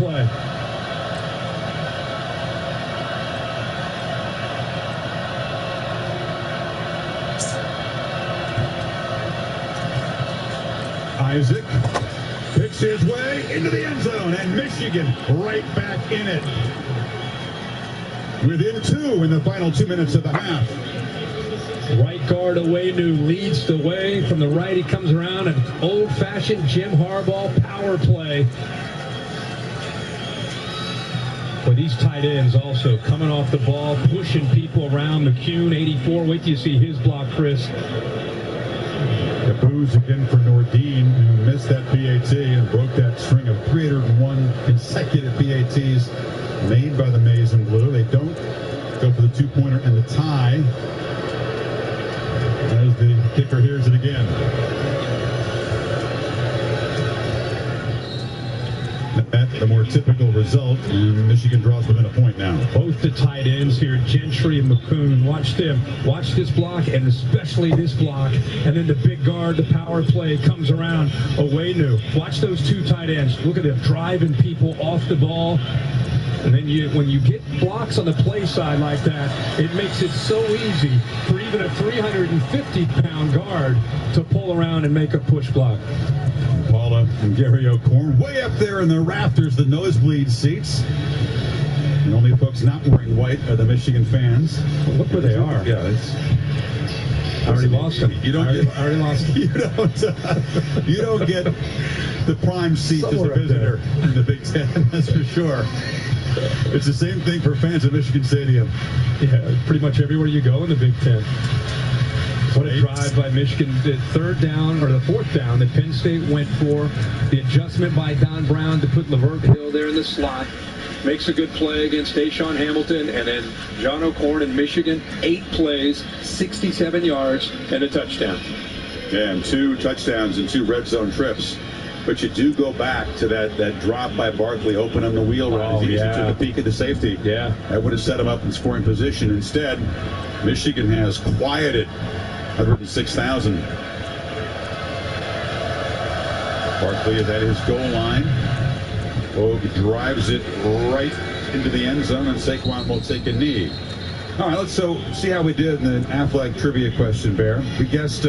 play. Isaac picks his way into the end zone, and Michigan right back in it. Within 2 in the final 2 minutes of the half. Right guard Owenu leads the way. From the right, he comes around, an old-fashioned Jim Harbaugh power play. Well, these tight ends also coming off the ball, pushing people around. McCune, 84. Wait till you see his block, Chris. The booze again for Nordine, who missed that PAT and broke that string of 301 consecutive PATs made by the Maize and Blue. They don't go for the 2-pointer and the tie. As the kicker hears it again. That's the more typical result, and Michigan draws within a point now. Both the tight ends here, Gentry and McCune. Watch them. Watch this block, and especially this block. And then the big guard, the power play comes around. Owenu. Watch those 2 tight ends. Look at them driving people off the ball. And then when you get blocks on the play side like that, it makes it so easy for even a 350-pound guard to pull around and make a push block. Paula and Gary O'Korn way up there in the rafters, the nosebleed seats. The only folks not wearing white are the Michigan fans. Well, look where they are. Yeah, it's... I already lost them. You don't I already lost them. You don't get the prime seat as a visitor in the Big Ten, that's for sure. It's the same thing for fans at Michigan Stadium. Yeah, pretty much everywhere you go in the Big Ten. What a drive by Michigan. The 4th down that Penn State went for. The adjustment by Don Brown to put Lavert Hill there in the slot. Makes a good play against Deshaun Hamilton. And then John O'Korn in Michigan. 8 plays, 67 yards, and a touchdown. Yeah, and 2 touchdowns and 2 red zone trips. But you do go back to that drop by Barkley, open on the wheel route. He took a peek at the safety. Yeah. That would have set him up in scoring position. Instead, Michigan has quieted 106,000. Barkley is at his goal line. Bogue drives it right into the end zone, and Saquon will take a knee. All right, let's see how we did in the Aflac trivia question, Bear. We guessed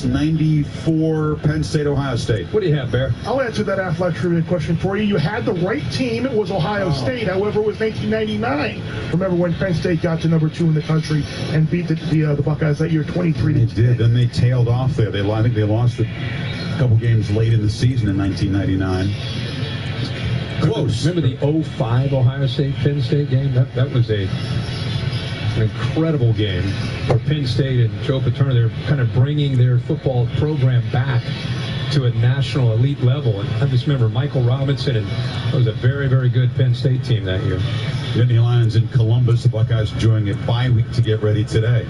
94 Penn State, Ohio State. What do you have, Bear? I'll answer that Aflac trivia question for you. You had the right team. It was Ohio State. However, it was 1999. Remember when Penn State got to number 2 in the country and beat the Buckeyes that year, 23-10. They did. Then they tailed off there. I think they lost a couple games late in the season in 1999. Close. Remember the 05 Ohio State Penn State game? That was an incredible game for Penn State and Joe Paterno. They're kind of bringing their football program back to a national elite level. And I just remember Michael Robinson, and it was a very, very good Penn State team that year. Nittany Lions in Columbus. The Buckeyes enjoying a bye week to get ready today.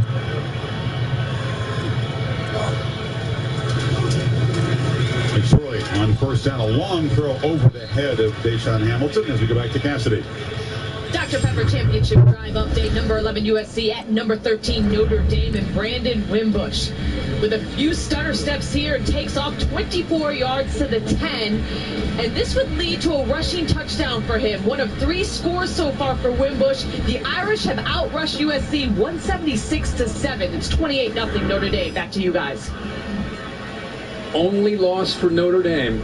Troy on first down, a long throw over the head of Deshaun Hamilton as we go back to Cassidy. Dr. Pepper Championship Drive update. Number 11 USC at number 13 Notre Dame, and Brandon Wimbush with a few stutter steps here and takes off 24 yards to the 10, and this would lead to a rushing touchdown for him. One of 3 scores so far for Wimbush. The Irish have outrushed USC 176-7. It's 28-0 Notre Dame. Back to you guys. Only loss for Notre Dame.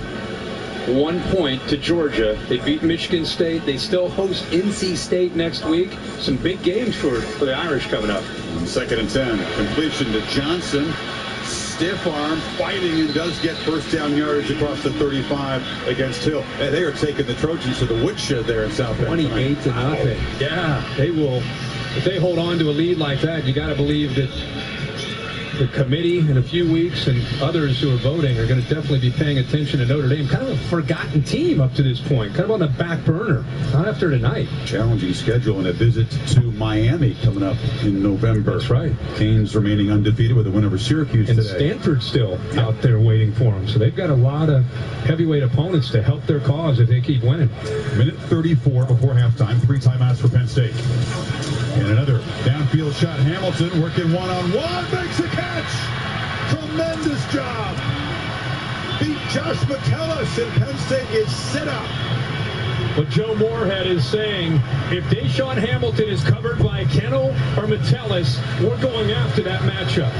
1 point to Georgia. They beat Michigan State. They still host NC State next week. Some big games for the Irish coming up. 2nd and 10. Completion to Johnson. Stiff arm, fighting, and does get first down yardage across the 35 against Hill. Hey, they are taking the Trojans to the woodshed there in South Bend. 28-0. Yeah, they will. If they hold on to a lead like that, you got to believe that the committee in a few weeks and others who are voting are going to definitely be paying attention to Notre Dame. Kind of a forgotten team up to this point, kind of on the back burner. Not after tonight. Challenging schedule and a visit to Miami coming up in November. That's right. Canes remaining undefeated with a win over Syracuse and today. Stanford still out there waiting for them. So they've got a lot of heavyweight opponents to help their cause if they keep winning. Minute 34 before halftime. 3 timeouts for Penn State. And another downfield shot. Hamilton working one-on-one. Makes a catch. Tremendous job. Beat Josh McCellis, and Penn State is set up what Joe Moorhead is saying. If Deshaun Hamilton is covered by Kennel or Metellus, we're going after that matchup.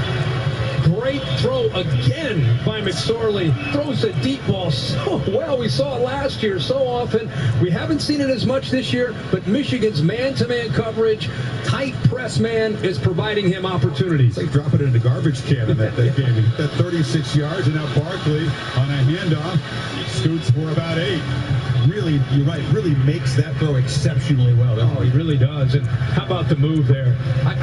Great throw again by McSorley. Throws a deep ball so well. We saw it last year so often. We haven't seen it as much this year, but Michigan's man-to-man coverage, tight press man is providing him opportunities. They drop it in the garbage can in that game. He hit that 36 yards, and now Barkley on a handoff scoots for about 8. Really, you're right, really makes that throw exceptionally well. Oh, he really does. And how about the move there?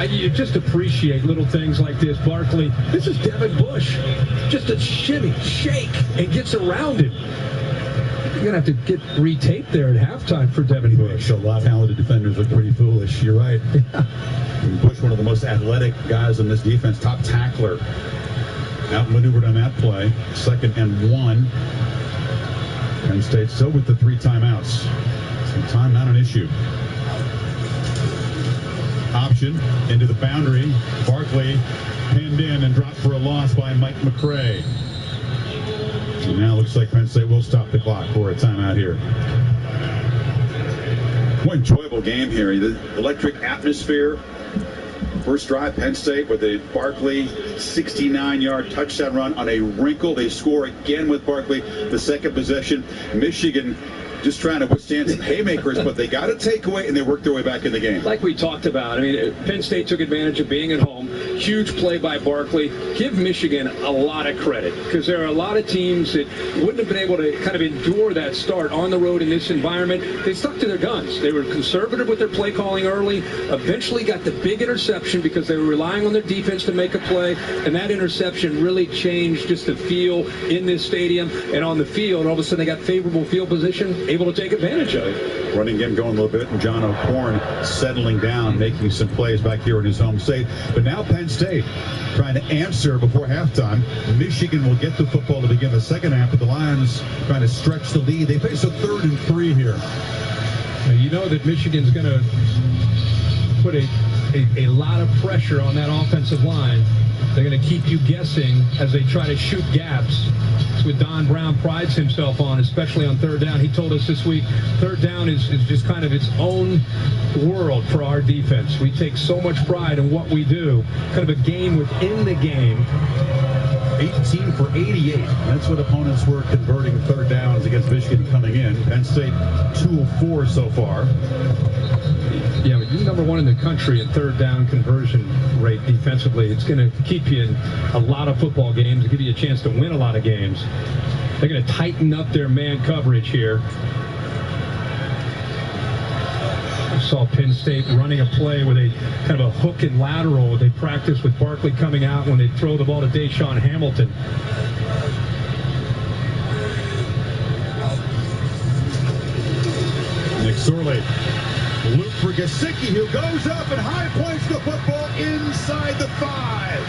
You just appreciate little things like this. Barkley, this is Devin Bush. Just a shimmy, shake, and gets around him. You're going to have to get retaped there at halftime for Devin Bush. A lot of talented defenders look pretty foolish. You're right. Bush, one of the most athletic guys in this defense, top tackler. Outmaneuvered on that play. 2nd and 1. Penn State still with the 3 timeouts. Some time not an issue. Option into the boundary. Barkley pinned in and dropped for a loss by Mike McCray. And now it looks like Penn State will stop the clock for a timeout here. What enjoyable game here. The electric atmosphere. First drive, Penn State with a Barkley 69-yard touchdown run on a wrinkle. They score again with Barkley. The second possession, Michigan just trying to withstand some haymakers, but they got a takeaway and they worked their way back in the game. Like we talked about, I mean, Penn State took advantage of being at home. Huge play by Barkley. Give Michigan a lot of credit because there are a lot of teams that wouldn't have been able to kind of endure that start on the road in this environment. They stuck to their guns. They were conservative with their play calling early, eventually got the big interception because they were relying on their defense to make a play, and that interception really changed just the feel in this stadium and on the field. And all of a sudden they got favorable field position, able to take advantage of it. Running game going a little bit, and John O'Korn settling down, making some plays back here in his home state. But now Penn State trying to answer before halftime. Michigan will get the football to begin the second half, but the Lions trying to stretch the lead. They face a 3rd and 3 here. Now, you know that Michigan's going to put a lot of pressure on that offensive line. They're going to keep you guessing as they try to shoot gaps. It's what Don Brown prides himself on, especially on 3rd down. He told us this week, 3rd down is just kind of its own world for our defense. We take so much pride in what we do. Kind of a game within the game. 18 for 88. That's what opponents were converting 3rd downs against Michigan coming in. Penn State 2 of 4 so far. Yeah, but you're number 1 in the country in 3rd down conversion rate defensively. It's going to keep you in a lot of football games, give you a chance to win a lot of games. They're going to tighten up their man coverage here. I saw Penn State running a play with a kind of a hook and lateral. They practice with Barkley coming out when they throw the ball to Deshaun Hamilton. McSorley. Loop for Gesicki, who goes up and high points the football inside the 5.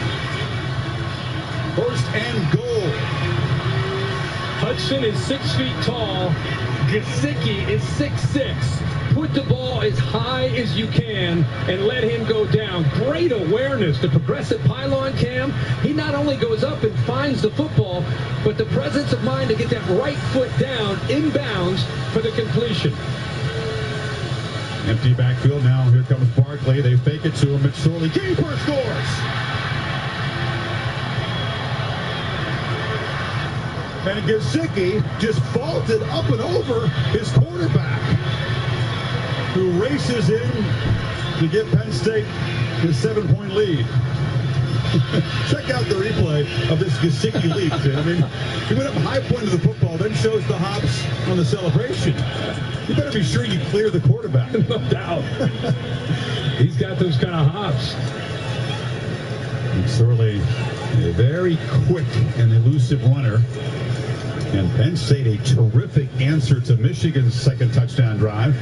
1st and goal. Hudson is 6 feet tall. Gesicki is 6'6". Put the ball as high as you can and let him go down. Great awareness. The progressive pylon cam. He not only goes up and finds the football, but the presence of mind to get that right foot down inbounds for the completion. Empty backfield now. Here comes Barkley. They fake it to him. McSorley. Keeper scores. And Gesicki just vaulted up and over his quarterback, who races in to give Penn State his 7-point lead. Check out the replay of this Gesicki leap. I mean, he went up high point of the football, then shows the hops on the celebration. You better be sure you clear the quarterback. No doubt. He's got those kind of hops. McSorley, a very quick and elusive runner. And Penn State, a terrific answer to Michigan's second touchdown drive.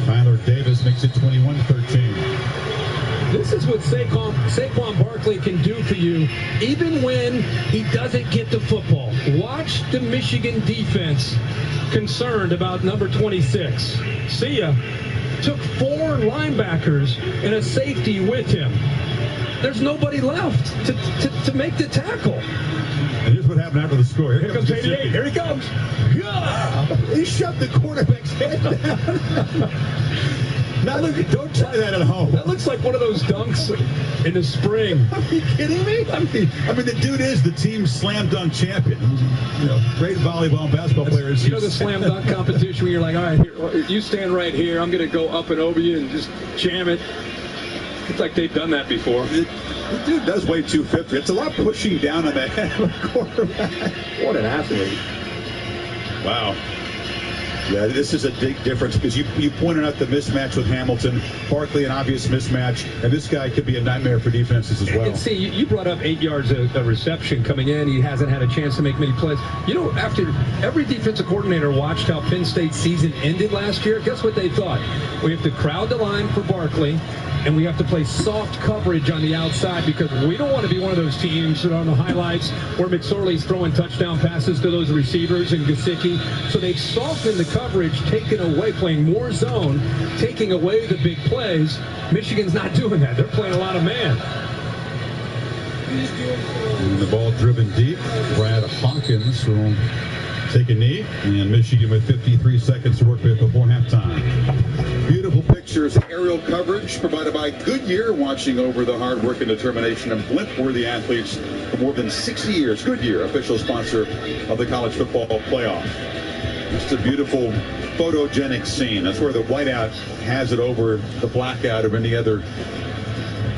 Tyler Davis makes it 21-13. This is what Saquon Barkley can do for you, even when he doesn't get the football. Watch the Michigan defense concerned about number 26. See ya. Took 4 linebackers and a safety with him. There's nobody left to make the tackle. And here's what what happened after the score. Here comes 88. Here he comes. Yeah. He shoved the quarterback's head down. Now look, don't try that at home. That looks like one of those dunks in the spring. Are you kidding me? I mean, the dude is the team slam dunk champion. You know, great volleyball and basketball players. You know the slam dunk competition where you're like, all right, here, you stand right here. I'm going to go up and over you and just jam it. It's like they've done that before. The dude does weigh 250. It's a lot pushing down on the head of a quarterback. What an athlete. Wow. Yeah, this is a big difference because you pointed out the mismatch with Hamilton. Barkley, an obvious mismatch, and this guy could be a nightmare for defenses as well. And see, you brought up 8 yards of reception coming in. He hasn't had a chance to make many plays. You know, after every defensive coordinator watched how Penn State's season ended last year, guess what they thought? We have to crowd the line for Barkley, and we have to play soft coverage on the outside because we don't want to be one of those teams that are on the highlights where McSorley's throwing touchdown passes to those receivers and Gesicki. So they've softened the coverage, taken away, playing more zone, taking away the big plays. Michigan's not doing that. They're playing a lot of man. And the ball driven deep. Brad Hawkins will take a knee, and Michigan with 53 seconds to work with before halftime. Beautiful pictures, aerial coverage provided by Goodyear, watching over the hard work and determination of blimp-worthy athletes for more than 60 years. Goodyear, official sponsor of the college football playoff. Just a beautiful photogenic scene. That's where the whiteout has it over the blackout or any other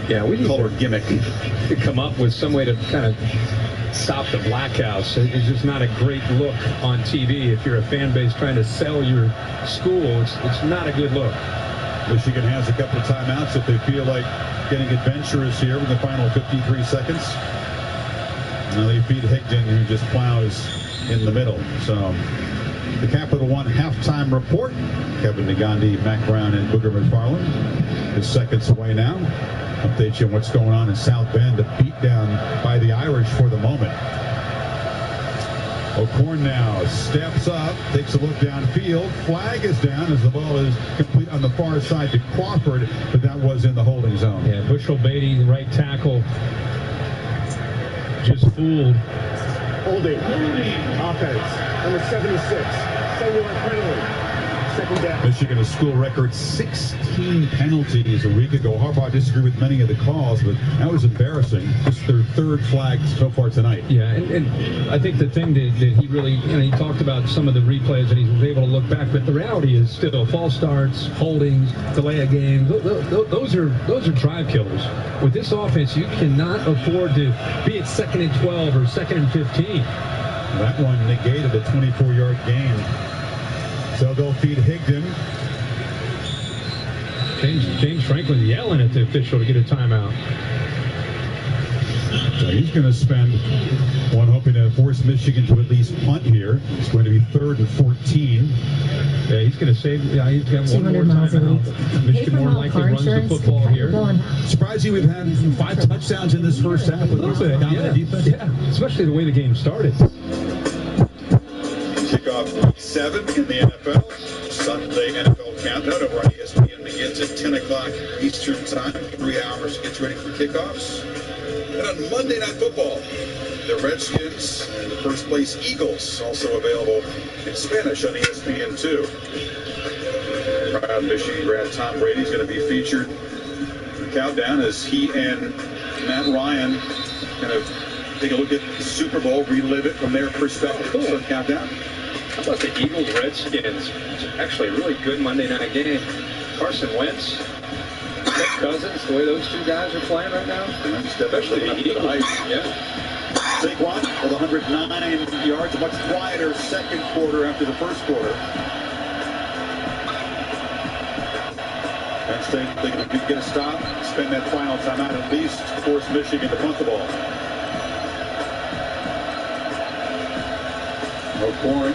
color gimmick. To come up with some way to kind of stop the blackouts. It's just not a great look on TV. If you're a fan base trying to sell your school, it's not a good look. Michigan has a couple of timeouts if they feel like getting adventurous here with the final 53 seconds. Now they feed Higdon, who just plows in the middle. So the Capital One halftime report. Kevin Negandhi, Mac Brown, and Booger McFarland is seconds away now. Update you on what's going on in South Bend. A beatdown by the Irish for the moment. O'Korn now steps up, takes a look downfield. Flag is down as the ball is complete on the far side to Crawford, but that was in the holding zone. Yeah, Bushel Beatty, the right tackle, just fooled. Holding. Offense. Number 76. Cellular penalty. Second down. Michigan, a school record 16 penalties a week ago. Harbaugh disagreed with many of the calls, but that was embarrassing. This is their third flag so far tonight. Yeah, and I think the thing that he really, he talked about some of the replays and he was able to look back, but the reality is still false starts, holdings, delay of game. Those are drive killers. With this offense, you cannot afford to be at 2nd and 12 or 2nd and 15. That one negated a 24-yard gain. So they'll feed Higdon. James Franklin yelling at the official to get a timeout. So he's going to spend one hoping to force Michigan to at least punt here. It's going to be 3rd and 14. Yeah, he's going to save. Yeah, he's got one more timeout. Michigan more likely runs the football here. Surprising we've had 5 touchdowns in this first half with dominant defense. Yeah, especially the way the game started. Kickoff week 7 in the NFL. Sunday NFL countdown over on ESPN begins at 10 o'clock Eastern time. 3 hours gets ready for kickoffs. And on Monday Night Football, the Redskins and the first place Eagles, also available in Spanish on ESPN2. Proud Michigan grad Tom Brady is going to be featured in the countdown as he and Matt Ryan kind of take a look at the Super Bowl, relive it from their perspective. So countdown. How about the Eagles-Redskins? It's actually a really good Monday night game. Carson Wentz, Kirk Cousins, the way those two guys are playing right now. Especially the Eagles. Yeah. Saquon with 109 yards, a much quieter second quarter after the first quarter. Penn State thinking if you get a stop, spend that final timeout at least, force Michigan to punt the ball. O'Korn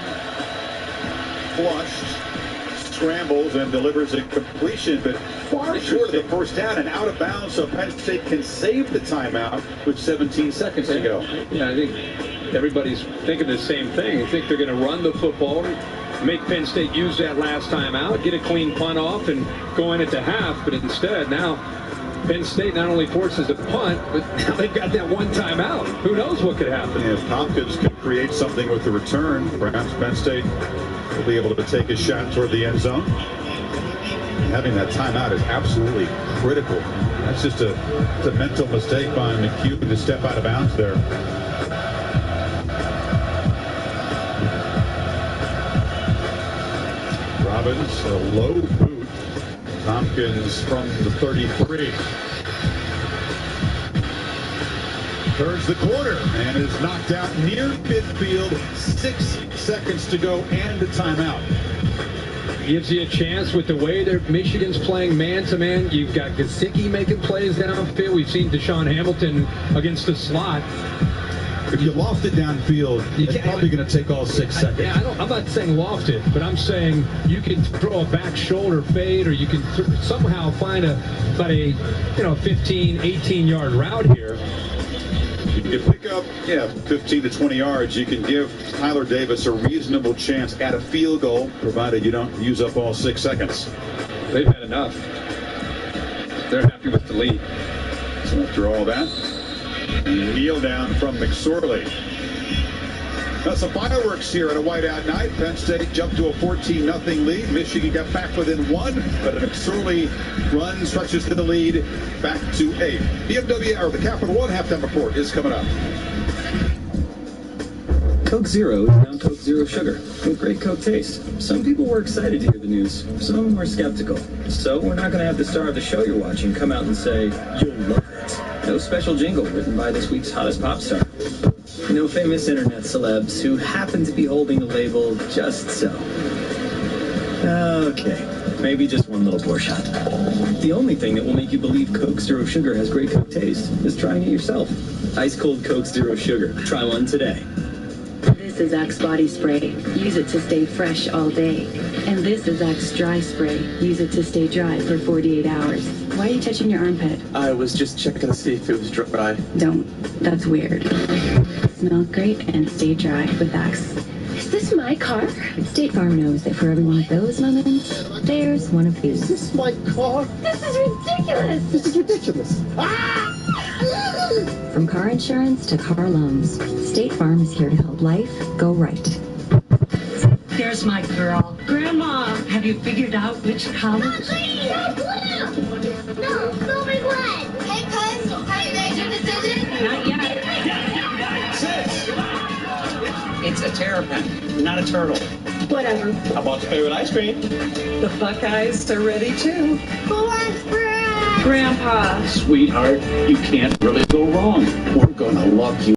flushed, scrambles, and delivers a completion, but far short of the first down and out of bounds, so Penn State can save the timeout with 17 seconds to go. Yeah, I think everybody's thinking the same thing. I think they're going to run the football, make Penn State use that last time out, get a clean punt off, and go in at the half, but instead now Penn State not only forces a punt, but now they've got that one timeout. Who knows what could happen? If Tompkins can create something with the return, perhaps Penn State will be able to take a shot toward the end zone. Having that timeout is absolutely critical. That's just a mental mistake by McHugh to step out of bounds there. Robbins, a low boot. Tompkins from the 33. Turns the corner and is knocked out near midfield. 6 seconds to go and a timeout. Gives you a chance with the way that Michigan's playing man-to-man. You've got Gesicki making plays downfield. We've seen Deshaun Hamilton against the slot. If you loft it downfield, it's probably going to take all 6 seconds. I'm not saying loft it, but I'm saying you can throw a back shoulder fade, or you can somehow find about a 15, 18-yard route here. You pick up, 15 to 20 yards. You can give Tyler Davis a reasonable chance at a field goal, provided you don't use up all 6 seconds. They've had enough. They're happy with the lead. So after all that, kneel down from McSorley. That's some fireworks here at a whiteout night. Penn State jumped to a 14-0 lead. Michigan got back within 1, but a McSorley run stretches to the lead back to 8. BMW, or the Capital One halftime report is coming up. Coke Zero is now Coke Zero Sugar, with great Coke taste. Some people were excited to hear the news, some were skeptical. So we're not going to have the star of the show you're watching come out and say, you'll love it. No special jingle written by this week's hottest pop star. No famous internet celebs who happen to be holding the label just so. Okay, maybe just one little pour shot. The only thing that will make you believe Coke Zero Sugar has great Coke taste is trying it yourself. Ice cold Coke Zero Sugar. Try one today. This is Axe Body Spray. Use it to stay fresh all day. And this is Axe Dry Spray. Use it to stay dry for 48 hours. Why are you touching your armpit? I was just checking to see if it was dry. Don't. That's weird. Smell great and stay dry with Axe. Is this my car? State Farm knows that for every one of those moments, there's one of these. Is this my car? This is ridiculous. This is ridiculous. Ah! From car insurance to car loans, State Farm is here to help life go right. There's my girl. Grandma, have you figured out which college? No, don't regret. Hey, cuz, have you made your decision? Not yet. It's a terrapin, not a turtle. Whatever. How about your favorite ice cream? The Buckeyes are ready too. Who wants bread? Grandpa. Sweetheart, you can't really go wrong. We're gonna love you.